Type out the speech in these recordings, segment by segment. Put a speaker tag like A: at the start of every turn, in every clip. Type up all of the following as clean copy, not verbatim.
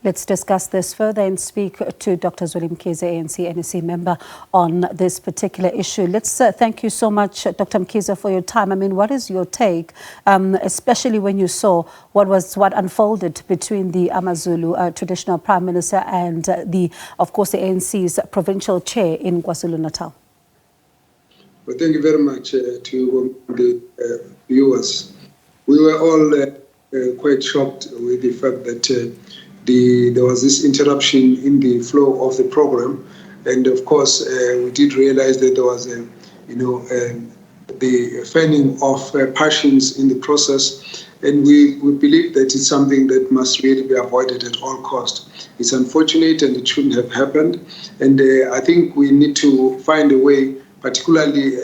A: Let's discuss this further and speak to Dr. Zweli Mkhize, ANC NEC Member, on this particular issue. Let's thank you so much, Dr. Mkhize, for your time. I mean, what is your take, especially when you saw what unfolded between the AmaZulu traditional Prime Minister and of course, the ANC's provincial chair in KwaZulu-Natal?
B: Well, thank you very much to the viewers. We were all quite shocked with the fact that there was this interruption in the flow of the program, and of course we did realize that there was the fanning of passions in the process, and we believe that it's something that must really be avoided at all costs. It's unfortunate and it shouldn't have happened, and I think we need to find a way, particularly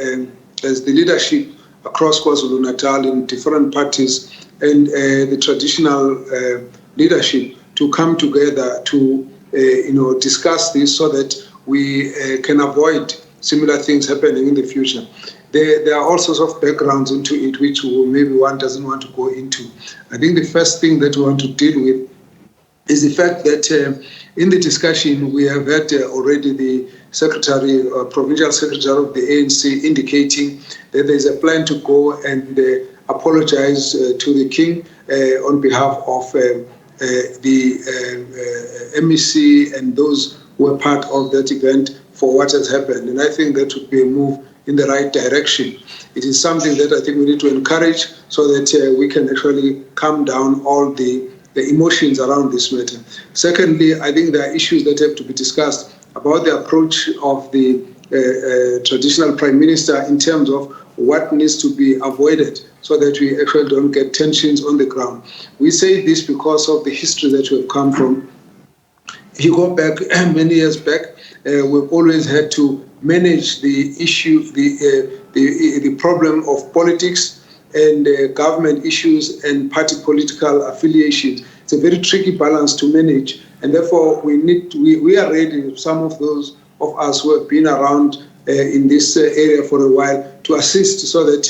B: as the leadership across KwaZulu-Natal in different parties and the traditional leadership, to come together to discuss this so that we can avoid similar things happening in the future. There are all sorts of backgrounds into it which maybe one doesn't want to go into. I think the first thing that we want to deal with is the fact that in the discussion we have had already the provincial secretary of the ANC indicating that there is a plan to go and apologize to the king on behalf of the MEC and those who were part of that event for what has happened. And I think that would be a move in the right direction. It is something that I think we need to encourage so that we can actually calm down all the emotions around this matter. Secondly, I think there are issues that have to be discussed about the approach of the traditional Prime Minister in terms of what needs to be avoided so that we actually don't get tensions on the ground. We say this because of the history that we have come from. If you go back many years back, we've always had to manage the issue, the problem of politics and government issues and party political affiliations. It's a very tricky balance to manage, and therefore we are ready, some of those of us who have been around in this area for a while, to assist so that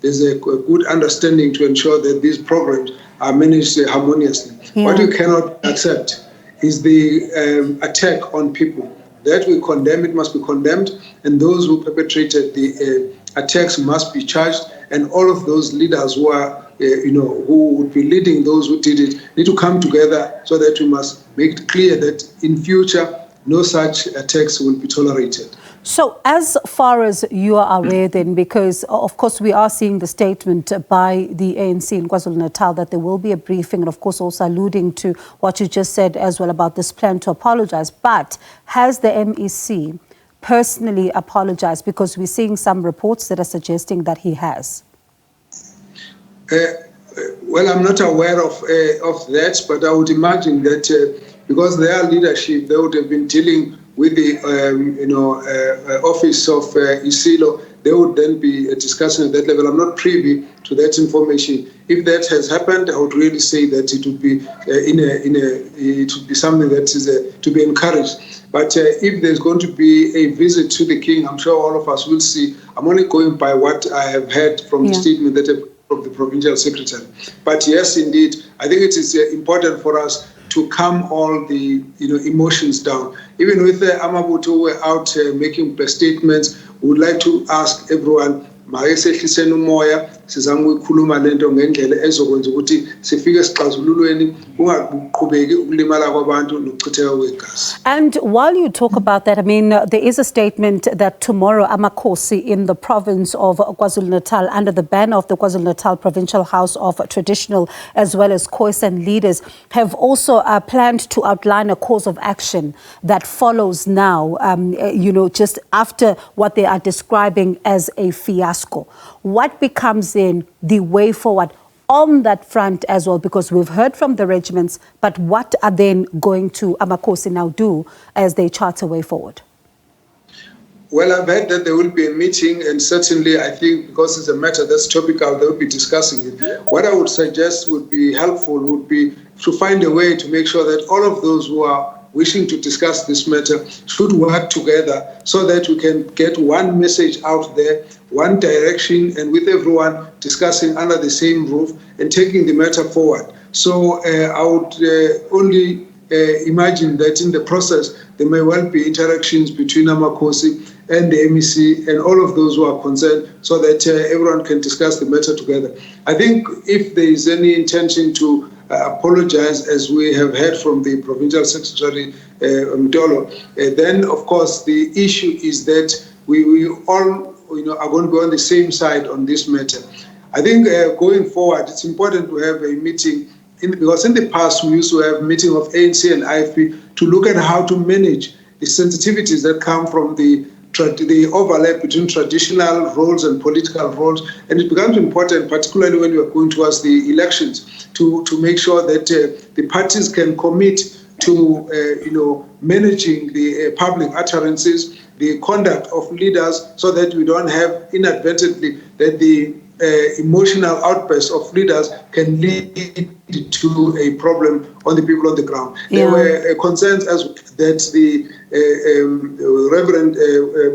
B: there's a good understanding to ensure that these programs are managed harmoniously. Yeah. What we cannot accept is the attack on people. That we condemn, it must be condemned, and those who perpetrated the attacks must be charged, and all of those leaders who are, who would be leading those who did it, need to come together so that we must make it clear that in future no such attacks will be tolerated.
A: So as far as you are aware then, because of course we are seeing the statement by the ANC in KwaZulu-Natal that there will be a briefing, and of course also alluding to what you just said as well about this plan to apologize, but has the MEC personally apologized? Because we're seeing some reports that are suggesting that he has.
B: Well, I'm not aware of that, but I would imagine that because their leadership, they would have been dealing with the office of Isilo, they would then be discussing at that level. I'm not privy to that information. If that has happened, I would really say that it would be it would be something that is to be encouraged. But if there's going to be a visit to the king, I'm sure all of us will see. I'm only going by what I have heard from the statement that from the provincial secretary. But yes, indeed, I think it is important for us to calm all the emotions down. Even with the Amabutu who were out making statements, we would like to ask everyone, mayesehlise umoya, sizame ukukhuluma lento ngendlela ezokwenza ukuthi sifike esixazululweni kungaqhubeki ukulimala kwabantu nokuchitheka kwegazi.
A: And while you talk about that, I mean, there is a statement that tomorrow Amakosi in the province of KwaZulu-Natal, under the banner of the KwaZulu-Natal Provincial House of Traditional as well as Khoisan leaders, have also planned to outline a course of action that follows now, just after what they are describing as a fiasco. What becomes then the way forward on that front as well? Because we've heard from the regiments, but what are then going to Amakosi now do as they chart a way forward?
B: Well, I've heard that there will be a meeting, and certainly I think because it's a matter that's topical, they will be discussing it. What I would suggest would be helpful would be to find a way to make sure that all of those who are wishing to discuss this matter should work together so that we can get one message out there, one direction, and with everyone discussing under the same roof and taking the matter forward. So I would only imagine that in the process there may well be interactions between AmaKhosi and the MEC and all of those who are concerned, so that everyone can discuss the matter together. I think if there is any intention to apologize, as we have heard from the Provincial Secretary Mtolo, then of course the issue is that we all are going to be on the same side on this matter. I think going forward, it's important to have a meeting, because in the past we used to have meeting of ANC and IFP to look at how to manage the sensitivities that come from the overlap between traditional roles and political roles. And it becomes important, particularly when we are going towards the elections, to make sure that the parties can commit to managing the public utterances, the conduct of leaders, so that we don't have inadvertently that the emotional outbursts of leaders can lead to a problem on the people on the ground. There were concerns as that the Reverend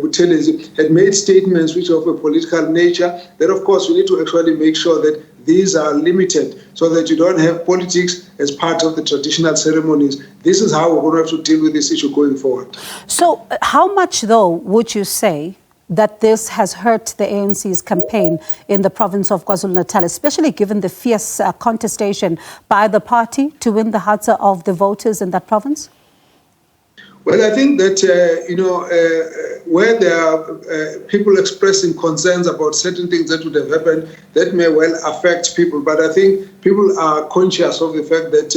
B: Buthelezi had made statements which are of a political nature, that of course we need to actually make sure that these are limited, so that you don't have politics as part of the traditional ceremonies. This is how we're going to have to deal with this issue going forward.
A: So how much, though, would you say that this has hurt the ANC's campaign in the province of KwaZulu-Natal, especially given the fierce contestation by the party to win the hearts of the voters in that province?
B: Well, I think that, where there are people expressing concerns about certain things that would have happened, that may well affect people. But I think people are conscious of the fact that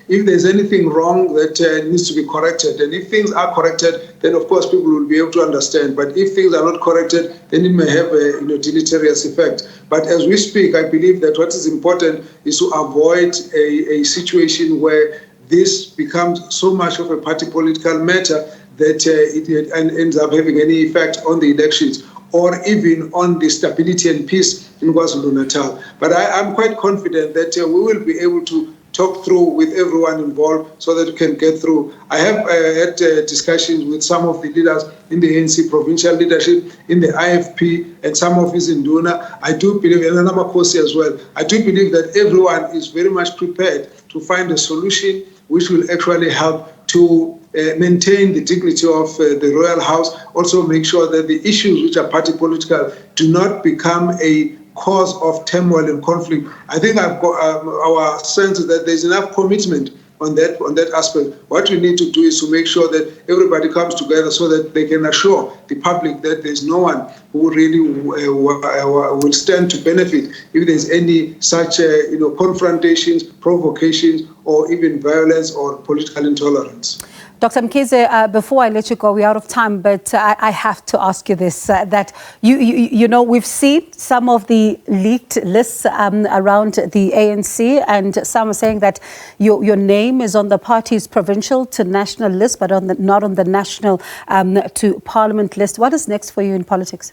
B: if there's anything wrong, that needs to be corrected. And if things are corrected, then of course people will be able to understand. But if things are not corrected, then it may have a deleterious effect. But as we speak, I believe that what is important is to avoid a situation where this becomes so much of a party political matter that it ends up having any effect on the elections or even on the stability and peace in KwaZulu-Natal. But I'm quite confident that we will be able to talk through with everyone involved so that we can get through. I have had discussions with some of the leaders in the ANC provincial leadership, in the IFP, and some of us in Duna. I do believe, and AmaKhosi as well, I do believe that everyone is very much prepared to find a solution which will actually help to maintain the dignity of the royal house, also make sure that the issues which are party political do not become a cause of turmoil and conflict. I think our sense is that there's enough commitment on that aspect. What we need to do is to make sure that everybody comes together so that they can assure the public that there's no one who really will stand to benefit if there's any such confrontations, provocations, or even violence or political intolerance.
A: Dr. Mkhize, before I let you go, we're out of time, but I have to ask you this, that we've seen some of the leaked lists around the ANC, and some are saying that your name is on the party's provincial to national list, but not on the national to parliament list. What is next for you in politics?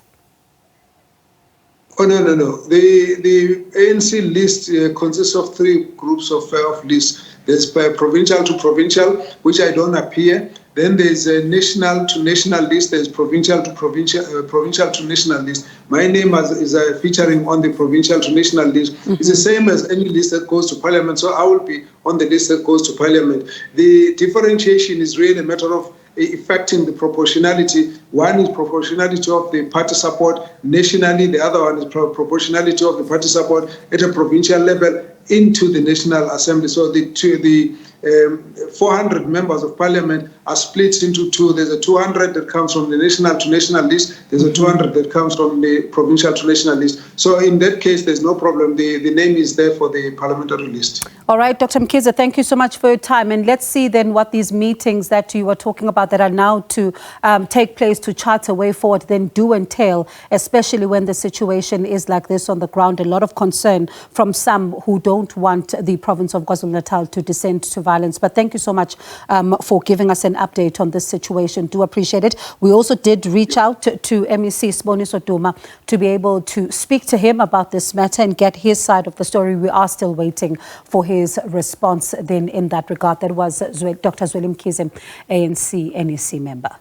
B: Oh, no. The ANC list consists of 3 groups of lists. There's provincial to provincial, which I don't appear. Then there's a national to national list. There's provincial to provincial to national list. My name is featuring on the provincial to national list. Mm-hmm. It's the same as any list that goes to parliament. So I will be on the list that goes to parliament. The differentiation is really a matter of affecting the proportionality. One is proportionality of the party support nationally. The other one is proportionality of the party support at a provincial level into the National Assembly. So the 400 members of parliament are split into 2. There's a 200 that comes from the national to national list. There's a 200 that comes from the provincial to national list. So in that case, there's no problem. The name is there for the parliamentary list.
A: All right, Dr. Mkhize, thank you so much for your time. And let's see then what these meetings that you were talking about that are now to take place to chart a way forward then do entail, especially when the situation is like this on the ground. A lot of concern from some who don't want the province of KwaZulu-Natal to descend to violence. But thank you so much for giving us an update on this situation. Do appreciate it. We also did reach out to MEC Siboniso Duma to be able to speak to him about this matter and get his side of the story. We are still waiting for his response then in that regard. That was Dr. Zweli Mkhize, ANC NEC member.